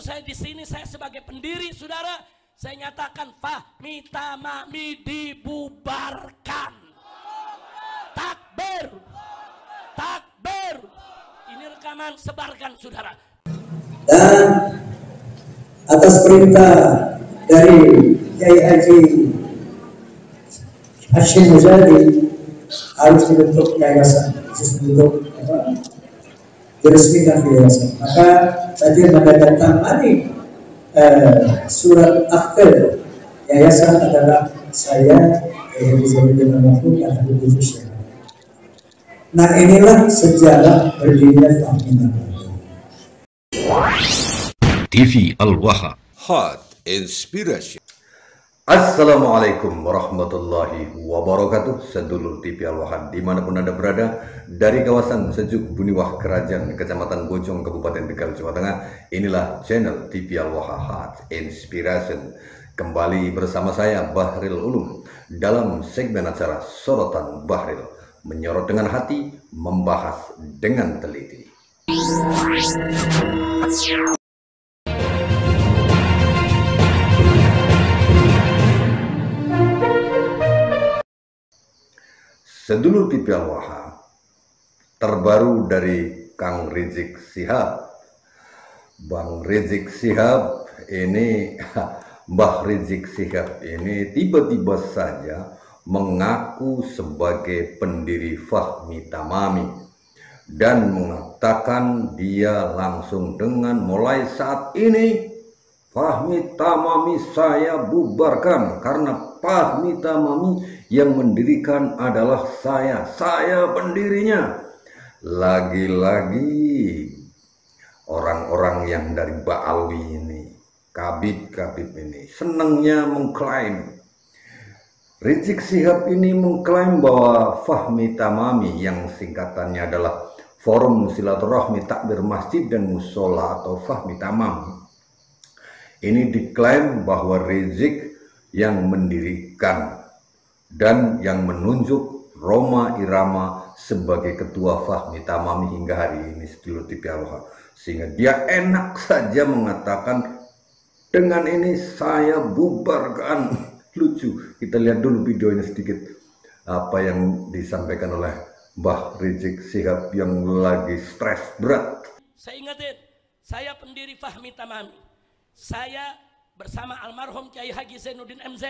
saya di sini, saya sebagai pendiri, saudara, saya nyatakan Fahmi Tamami dibubarkan. Takbir, takbir. Ini rekaman, sebarkan, saudara. Dan atas perintah dari Kiai Haji Hashim Muzadi harus dibentuk yayasan khusus untuk diresmikan yayasan. Maka tadi menandatangani surat akte yayasan adalah saya Kiai Zainuddin Al-Mahfud yang ada di Indonesia. Nah, inilah sejarah berdirinya Fahmi Tamami. TV Al-Waha Hot Inspiration. Assalamualaikum warahmatullahi wabarakatuh. Sedulur TV Al-Waha dimanapun Anda berada, dari kawasan sejuk Buniwah Kerajaan, Kecamatan Bojong, Kabupaten Tegal, Jawa Tengah, inilah channel TV Al-Waha Hot Inspiration. Kembali bersama saya Bahril Ulum dalam segmen acara Sorotan Bahril, menyorot dengan hati, membahas dengan teliti. Sedulur TV Al-Waha, terbaru dari Kang Rizik Syihab. Bang Rizik Syihab ini, Mbah Rizik Syihab ini tiba-tiba saja mengaku sebagai pendiri Fahmi Tamami dan mengatakan dia langsung dengan mulai saat ini Fahmi Tamami saya bubarkan karena Fahmi Tamami yang mendirikan adalah saya pendirinya. Lagi-lagi orang-orang yang dari Ba'alwi ini, kabit-kabit ini senangnya mengklaim. Rizik Syihab ini mengklaim bahwa Fahmi Tamami yang singkatannya adalah Forum Silaturahmi Takbir Masjid dan Musola atau Fahmi Tamami, ini diklaim bahwa Rizik yang mendirikan dan yang menunjuk Roma Irama sebagai ketua Fahmi Tamami hingga hari ini, sedulur TV Al-Waha. Sehingga dia enak saja mengatakan dengan ini saya bubarkan. Lucu, kita lihat dulu videonya sedikit, apa yang disampaikan oleh Mbah Rizik Syihab yang lagi stres berat. Saya ingatin, saya pendiri Fahmi Tamami. Saya bersama almarhum Kiai Haji Zainuddin MZ,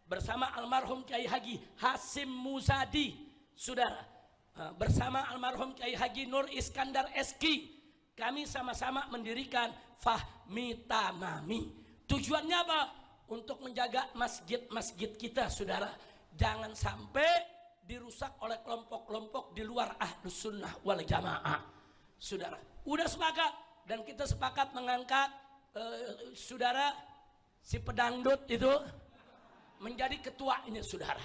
bersama almarhum Kiai Haji Hashim Muzadi, saudara, bersama almarhum Kiai Haji Nur Iskandar Eski, kami sama-sama mendirikan Fahmi Tamami. Tujuannya apa? Untuk menjaga masjid-masjid kita, saudara, jangan sampai dirusak oleh kelompok-kelompok di luar Ahlus Sunnah wal Jamaah, saudara. Udah sepakat dan kita sepakat mengangkat saudara si pedangdut itu menjadi ketua ini, saudara.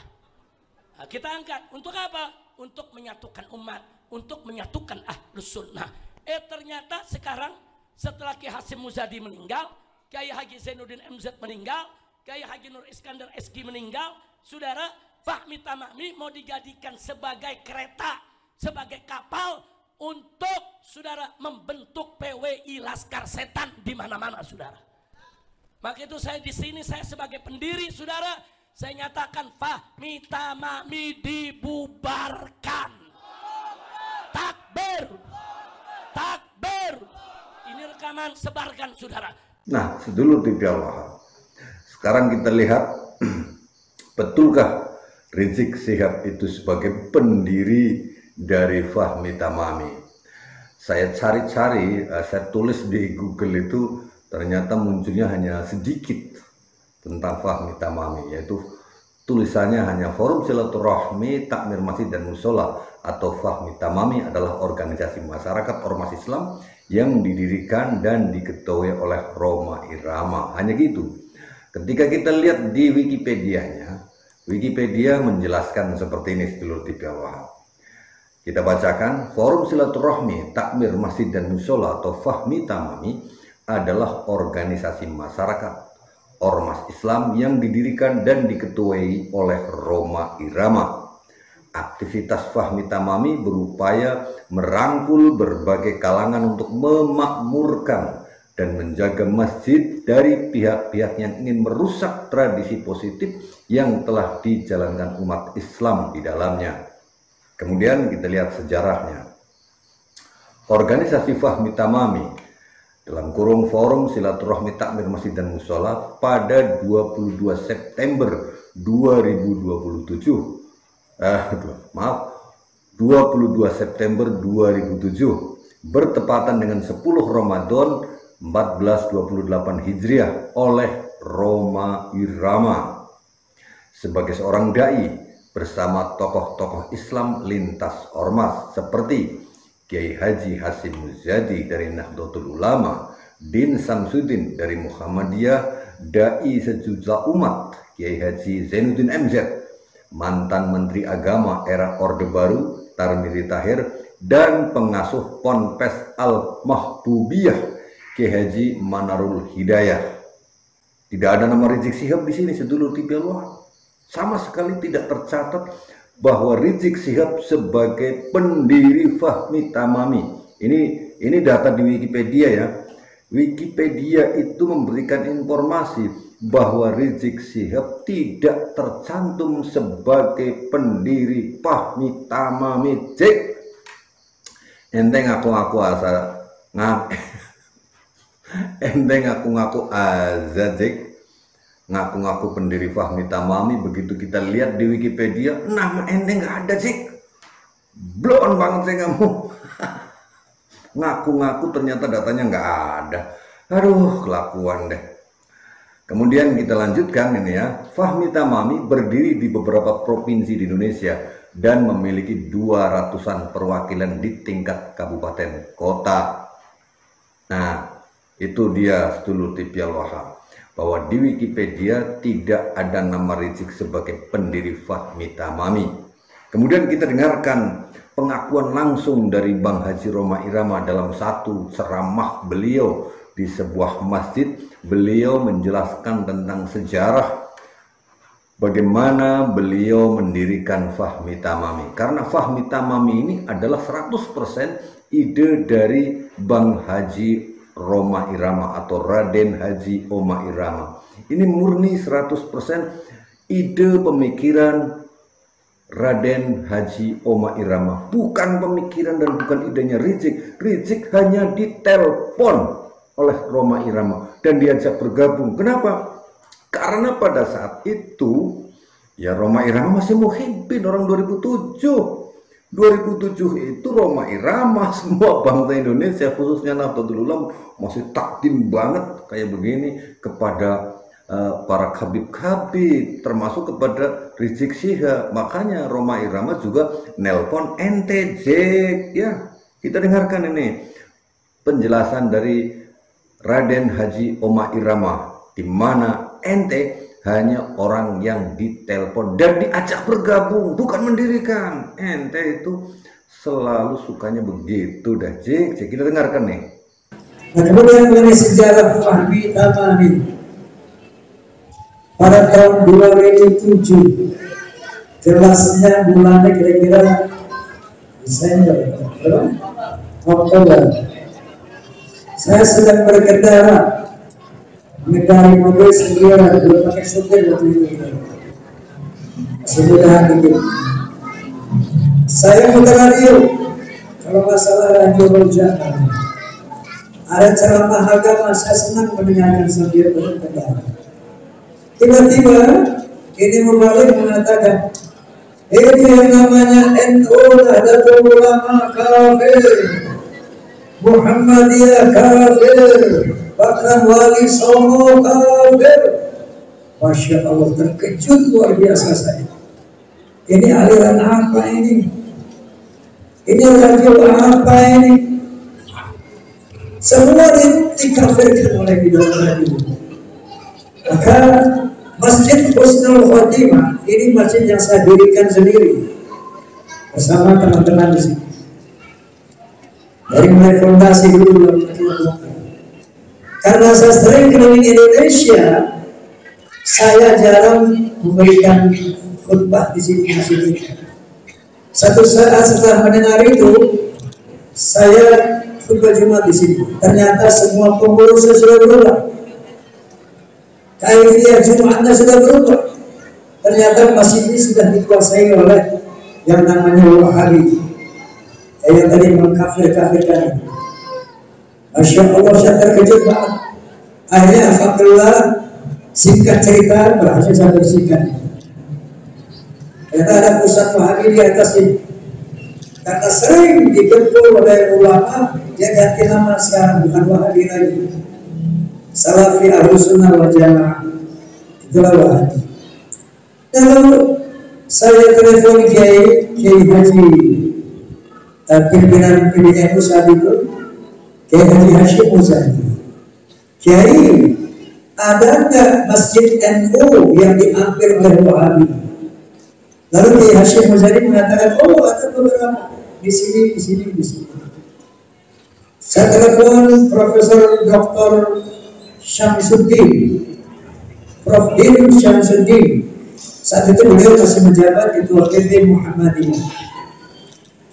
Nah, kita angkat untuk apa? Untuk menyatukan umat, untuk menyatukan Ahlus Sunnah. Ternyata sekarang setelah Kiai Hashim Muzadi meninggal, Kiai Haji Zainuddin MZ meninggal, Kiai Haji Nur Iskandar Eski meninggal, saudara, Fahmi Tamami mau dijadikan sebagai kereta, sebagai kapal untuk saudara membentuk PWI Laskar Setan di mana-mana, saudara. Maka itu saya di sini, saya sebagai pendiri, saudara, saya nyatakan Fahmi Tamami dibubarkan. Takbir, takbir. Ini rekaman, sebarkan, saudara. Nah, sedulur TV Al-Waha, sekarang kita lihat betulkah Rizik Syihab itu sebagai pendiri dari Fahmi Tamami. Saya cari-cari, saya tulis di Google itu, ternyata munculnya hanya sedikit tentang Fahmi Tamami, yaitu tulisannya hanya Forum Silaturahmi Takmir Masjid dan Musola atau Fahmi Tamami adalah organisasi masyarakat ormas Islam yang didirikan dan diketuai oleh Roma Irama. Hanya gitu. Ketika kita lihat di Wikipedianya, Wikipedia menjelaskan seperti ini, sedulur TV Al-Waha. Kita bacakan, Forum Silaturahmi Takmir Masjid dan Musola atau Fahmi Tamami adalah organisasi masyarakat ormas Islam yang didirikan dan diketuai oleh Roma Irama. Aktivitas Fahmi Tamami berupaya merangkul berbagai kalangan untuk memakmurkan dan menjaga masjid dari pihak-pihak yang ingin merusak tradisi positif yang telah dijalankan umat Islam di dalamnya. Kemudian kita lihat sejarahnya. Organisasi Fahmi Tamami dalam kurung Forum Silaturahmi Takmir Masjid dan Mushola pada 22 September 2027 22 September 2007 bertepatan dengan 10 Ramadan 1428 Hijriah oleh Rhoma Irama sebagai seorang dai bersama tokoh-tokoh Islam lintas ormas seperti Kiai Haji Hasim Muzadi dari Nahdlatul Ulama, Din Samsudin dari Muhammadiyah, dai sejuta umat Kiai Haji Zainuddin MZ, mantan Menteri Agama era Orde Baru Tarmiri Tahir, dan pengasuh Ponpes Al-Mahbubiyah Kiai Haji Manarul Hidayah. Tidak ada nama Rizik Syihab di sini, sedulur TV Al-Wahab. Sama sekali tidak tercatat bahwa Rizik Syihab sebagai pendiri Fahmi Tamami. Ini data di Wikipedia ya. Wikipedia itu memberikan informasi bahwa Rizik Syihab tidak tercantum sebagai pendiri Fahmi Tamami. Cek ente ngaku-ngaku asal ente ngaku-ngaku azadzik, ngaku-ngaku pendiri Fahmi Tamami. Begitu kita lihat di Wikipedia, nama ente nggak ada, Cik. Blon banget sih kamu. Ngaku-ngaku ternyata datanya nggak ada. Aduh, kelakuan deh. Kemudian kita lanjutkan ini ya. Fahmi Tamami berdiri di beberapa provinsi di Indonesia dan memiliki 200-an perwakilan di tingkat kabupaten kota. Nah, itu dia sedulur TV Al-Wahab, bahwa di Wikipedia tidak ada nama Rizik sebagai pendiri Fahmi Tamami. Kemudian kita dengarkan pengakuan langsung dari Bang Haji Rhoma Irama dalam satu ceramah beliau di sebuah masjid. Beliau menjelaskan tentang sejarah bagaimana beliau mendirikan Fahmi Tamami. Karena Fahmi Tamami ini adalah 100% ide dari Bang Haji Rhoma Irama atau Raden Haji Rhoma Irama. Ini murni 100% ide pemikiran Raden Haji Rhoma Irama, bukan pemikiran dan bukan idenya Rizik. Rizik hanya ditelepon oleh Rhoma Irama dan diajak bergabung. Kenapa? Karena pada saat itu ya Rhoma Irama masih muhibbin orang 2007 itu Rhoma Irama, semua bangsa Indonesia khususnya Nahdlatul Ulama masih takdim banget kayak begini kepada para khabib-khabib, termasuk kepada Rizik Syihab. Makanya Rhoma Irama juga nelpon NTJ ya. Kita dengarkan ini penjelasan dari Raden Haji Rhoma Irama, di mana ente hanya orang yang ditelepon dan diajak bergabung, bukan mendirikan. Ente itu selalu sukanya begitu dah, Cik. Kita dengarkan nih. Nah, kemudian mengenai sejarah Fahmi Tamami pada tahun 2007, jelasnya bulannya kira-kira Desember, Oktober. Saya sedang berkendara mengendarai mobil sendirian, belum pakai supir waktu itu. Semudahan dikit. Saya muter radio, kalau masalah radio Rojak, ada ceramah agama, saya senang mendengarkan sambil berkendara. Tiba-tiba ini mubalik mengatakan, itu yang namanya NU Nahdlatul Ulama kafir, Muhammadiyah kafir, bahkan Wali Songo kafir. Masya Allah, terkejut luar biasa saya. Ini aliran apa ini? Ini radio apa ini? Semua dikafirkan oleh bidang radio. Maka Masjid Husnul Khotimah ini masjid yang saya dirikan sendiri bersama teman-teman di sini. Dari mulai fondasi dulu, karena saya sering keliling Indonesia, saya jarang memberikan khutbah di sini. Satu saat setelah mendengar itu, saya khutbah Jumat di sini. Ternyata semua pengurusnya sudah berubah. Kaifiyah Jumatnya sudah berubah. Ternyata masjid ini sudah dikuasai oleh yang namanya Wahabi, yang tadi mengkafir-kafirkan. Masya Allah, saya terkejut banget. Akhirnya alhamdulillah, singkat cerita berhasil saya bersihkan. Ternyata ada pusat Wahabi di atas ini. Karena sering digempur oleh ulama, dia ganti nama sekarang, bukan Wahabi lagi. Salafi Ahlussunnah wal Jamaah. Itulah Wahabi. Lalu saya telepon Kiai Haji, pimpinan PBNU saat itu, Kiai Haji Hashim Muzadi. Kiai, ada nggak masjid NU yang diambil oleh Wahabi? Lalu Kiai Hashim Muzadi mengatakan, oh ada beberapa di sini. Saya telepon Profesor Dr. Syamsuddin, Prof. Din Syamsuddin. Saat itu beliau masih menjabat Ketua PP Muhammadiyah.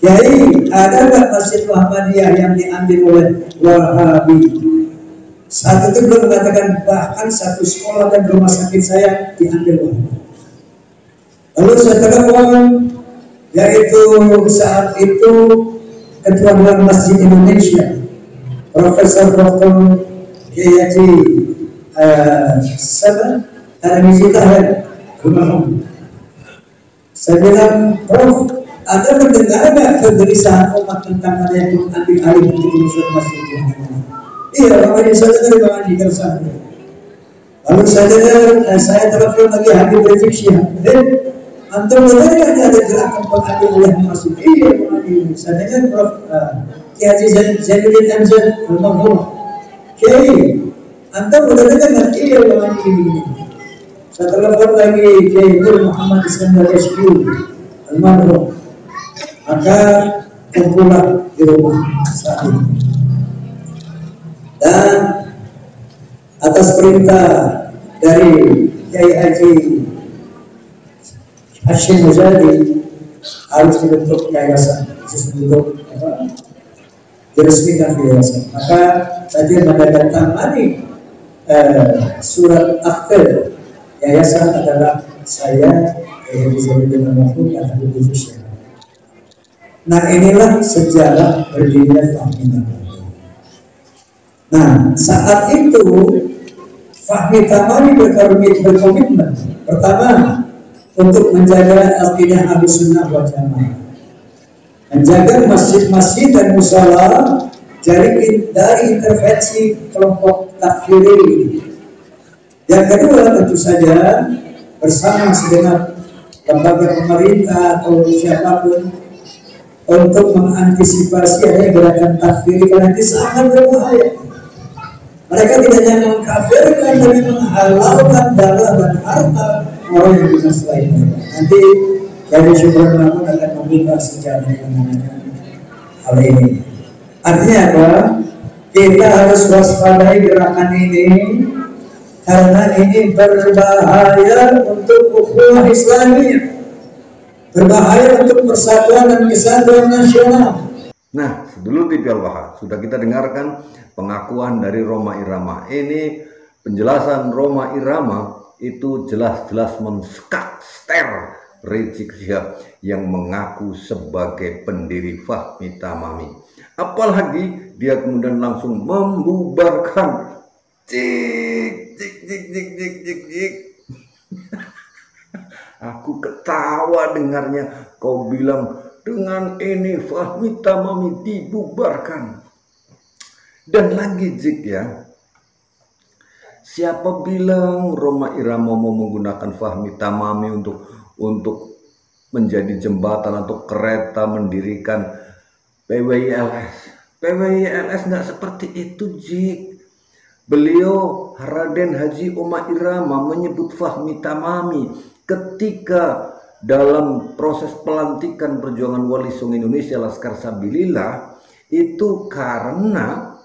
Kiai, ada nggak masjid Muhammadiyah yang diambil oleh Wahabi? Saat itu beliau mengatakan bahkan satu sekolah dan rumah sakit saya diambil Wahabi. Lalu saya telepon, yaitu saat itu Ketua Dewan Masjid Indonesia, Profesor Dr. Kiai Haji Tarmizi Tahir. Saya bilang, Prof, Anda mendengar nggak kegelisahan umat tentang ada yang ambil alih untuk urusan masjid? Iya, Bang Adi, saya dengar Bang Adi keresahan. Lalu saya dengar, saya telepon lagi Habib Rizik Syihab. Antum benar nggak ada gerakan pengambil oleh masjid? Iya, Bang Adi. Saya dengar Prof. Kiai Haji Zainuddin MZ Al-Mahfuz. Kiai, antum benar nggak? Iya, Bang Adi. Saya telepon lagi Kiai Nur Muhammad Iskandar SQ Al-Mahfuz. Maka kumpulan di rumah saat ini. Dan atas perintah dari Kiai Haji Hashim Muzadi harus dibentuk yayasan khusus untuk diresmikan yayasan. Maka tadi menandatangani surat akte yayasan adalah saya Zainuddin Al-Mahfuz dan Habib Rizik Syihab. Nah, inilah sejarah berdirinya Fahmi Tamami. Nah, saat itu Fahmi Tamami berkomitmen pertama untuk menjaga akidah Ahlussunnah wal Jamaah, menjaga masjid-masjid dan musala dari intervensi kelompok takfiri. Yang kedua, tentu saja bersama segenap lembaga pemerintah atau siapapun untuk mengantisipasi adanya gerakan takfiri, karena itu sangat berbahaya. Mereka tidak hanya mengkafirkan, tapi menghalalkan darah dan harta orang yang bukan selain mereka. Nanti Kiai Syukur Mahmud akan membuka sejarah yang mengenai hal ini. Artinya apa? Kita harus waspadai gerakan ini, karena ini berbahaya untuk ukhuwah Islamiyah, berbahaya untuk persatuan dan kesatuan nasional. Nah, sebelum TV Al-Waha sudah kita dengarkan pengakuan dari Rhoma Irama. Ini penjelasan Rhoma Irama itu jelas-jelas menskakster Rizik Syihab yang mengaku sebagai pendiri Fahmi Tamami. Apalagi dia kemudian langsung membubarkan Cik. Aku ketawa dengarnya. Kau bilang dengan ini Fahmi Tamami dibubarkan. Dan lagi Zik ya, siapa bilang Rhoma Irama mau menggunakan Fahmi Tamami untuk menjadi jembatan atau kereta mendirikan PWILS? PWILS nggak seperti itu, Zik. Beliau Raden Haji Rhoma Irama menyebut Fahmi Tamami ketika dalam proses pelantikan perjuangan Wali Songo Indonesia Laskar Sabilillah itu karena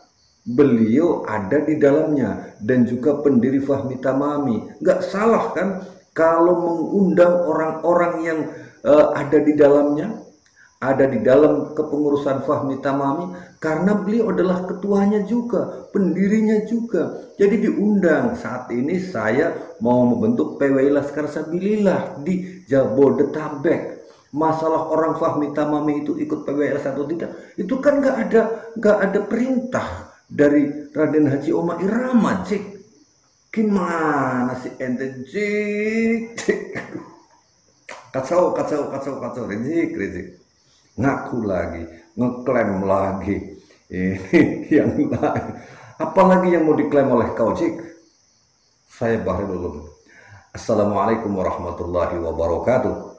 beliau ada di dalamnya dan juga pendiri Fahmi Tamami. Nggak salah kan kalau mengundang orang-orang yang ada di dalamnya. ada di dalam kepengurusan Fahmi Tamami karena beliau adalah ketuanya juga, pendirinya juga. Jadi diundang. Saat ini saya mau membentuk PWI Laskar Sabilillah di Jabodetabek. Masalah orang Fahmi Tamami itu ikut PWI atau tidak, itu kan nggak ada perintah dari Raden Haji Omah Irama, cik. Gimana sih ente, cik? Kacau, Rizik. Ngaku lagi, ngeklaim lagi, ini yang lain. Apalagi yang mau diklaim oleh kau, cik? Saya Bahrul Ulum. Assalamualaikum warahmatullahi wabarakatuh.